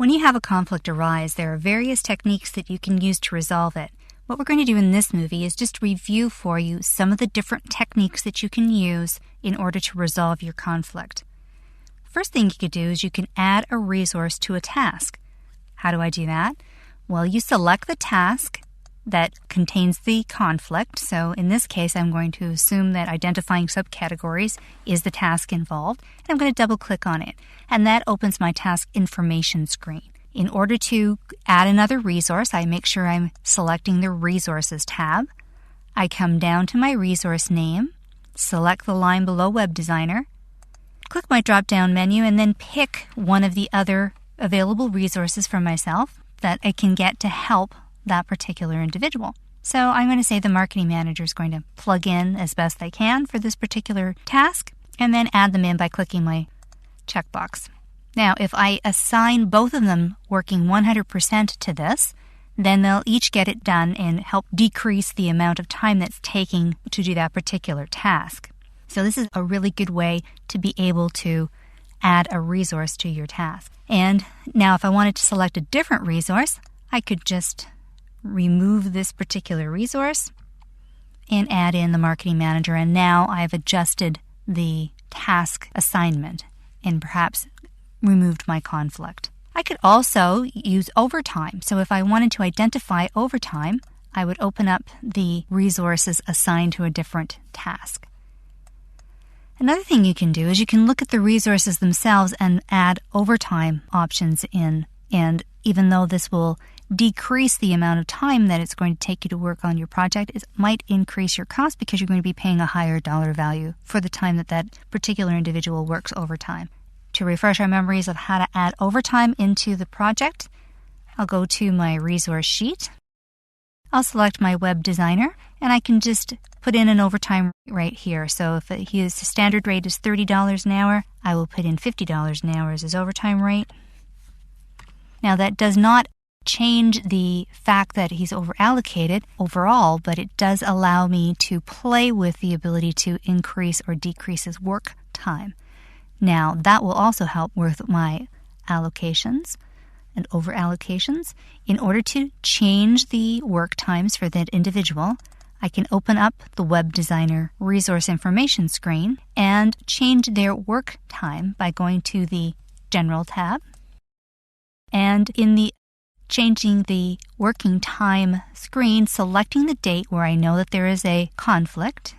When you have a conflict arise, there are various techniques that you can use to resolve it. What we're going to do in this movie is just review for you some of the different techniques that you can use in order to resolve your conflict. First thing you could do is you can add a resource to a task. How do I do that? Well, you select the task that contains the conflict. So in this case, I'm going to assume that identifying subcategories is the task involved. And I'm going to double click on it. And that opens my task information screen. In order to add another resource, I make sure I'm selecting the Resources tab. I come down to my resource name, select the line below Web Designer, click my drop-down menu, and then pick one of the other available resources for myself that I can get to help that particular individual. So I'm going to say the Marketing Manager is going to plug in as best they can for this particular task, and then add them in by clicking my checkbox. Now, if I assign both of them working 100% to this, then they'll each get it done and help decrease the amount of time that's taking to do that particular task. So this is a really good way to be able to add a resource to your task. And now if I wanted to select a different resource, I could just remove this particular resource and add in the Marketing Manager. And now I've adjusted the task assignment and perhaps removed my conflict. I could also use overtime. So if I wanted to identify overtime, I would open up the resources assigned to a different task. Another thing you can do is you can look at the resources themselves and add overtime options in. And even though this will decrease the amount of time that it's going to take you to work on your project, it might increase your cost because you're going to be paying a higher dollar value for the time that that particular individual works overtime. To refresh our memories of how to add overtime into the project, I'll go to my resource sheet. I'll select my Web Designer, and I can just put in an overtime right here. So if his standard rate is $30 an hour, I will put in $50 an hour as his overtime rate. Now that does not change the fact that he's over-allocated overall, but it does allow me to play with the ability to increase or decrease his work time. Now, that will also help with my allocations and over-allocations. In order to change the work times for that individual, I can open up the Web Designer resource information screen and change their work time by going to the General tab. And in the changing the working time screen, selecting the date where I know that there is a conflict.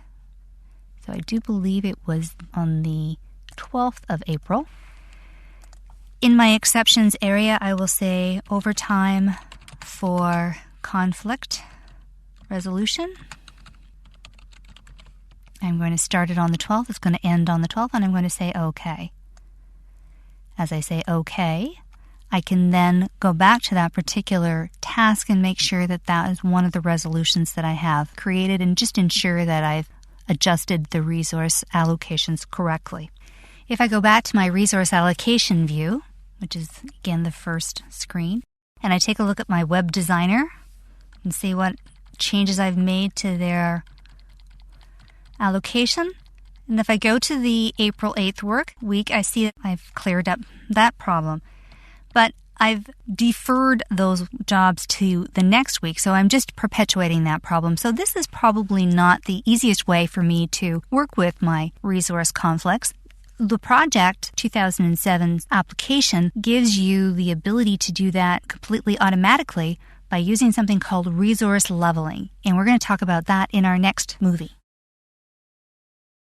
So I do believe it was on the 12th of April. In my exceptions area, I will say overtime for conflict resolution. I'm going to start it on the 12th. It's going to end on the 12th, and I'm going to say OK. As I say OK, I can then go back to that particular task and make sure that that is one of the resolutions that I have created, and just ensure that I've adjusted the resource allocations correctly. If I go back to my resource allocation view, which is again the first screen, and I take a look at my Web Designer and see what changes I've made to their allocation. And if I go to the April 8th work week, I see that I've cleared up that problem. But I've deferred those jobs to the next week, so I'm just perpetuating that problem. So this is probably not the easiest way for me to work with my resource conflicts. The Project 2007 application gives you the ability to do that completely automatically by using something called resource leveling. And we're going to talk about that in our next movie.